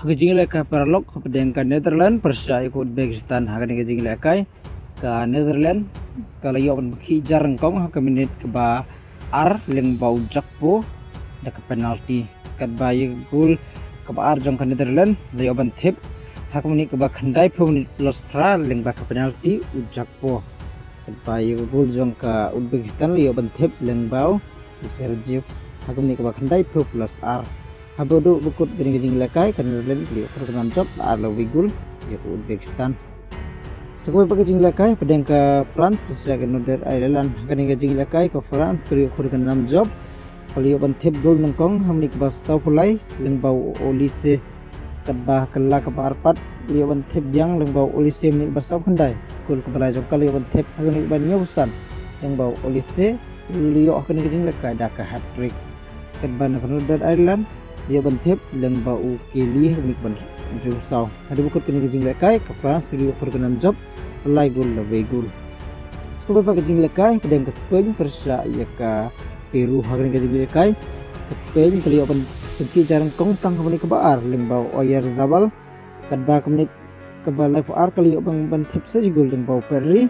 Hagajing lekai paralog kapedeng ka Netherlands Persia ikut Uzbekistan hagani gajing lekai ka Netherlands kalayo on hijar kong hakaminit ke ba ar leng bau jakpo da ke penalti kat bayi gol ke ba ar jong ka Netherlands layo ban tip hakaminit ke ba khandai pun los pra leng ba ke penalti ujakpo kat bayi gol jong ka Uzbekistan layo ban tip leng bau Sergeyev hakaminit ke ba khandai pun plus ar Habodo bukut gini-gini lekai kan Netherlands lihat perkenan job ala wigul ya ke Uzbekistan. Sekolah pakai lekai pedang ke France bisa ke Northern Ireland gini-gini lekai ke France kali kurang 6 job kali ban tip gol nengkong hamni ke basau pulai lengbau olise kedbah kela ke arpat kali ban tip yang lengbau olise ni basau kendai gol ke balai jong kali ban tip hamni ban nyusan lengbau olise liyo gini-gini lekai dah ke hat trick kedbah Northern Ireland dia bantep leng bau keli nik ban jung sau ada bukut kini gajing lekai ke France ke program job lai gol la gol sekolah pa gajing lekai pedang ke Spain Persia ya ke Peru hagani gajing lekai ke Spain kali open seki jarang kong tang kemani ke baar leng bau Oyer Zabal kadba kemenit ke balai ar kali open bantep saja gol leng bau Perry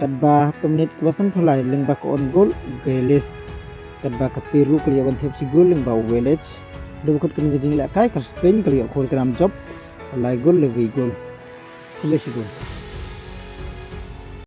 kadba kemenit ke basan pulai leng ba ke on gol Geles kadba ke Peru kali open tep si gol leng bau Welech Dukut kini gajing lekai ke Spain kali aku kurang job, lai gol lebih gol, boleh sih gol.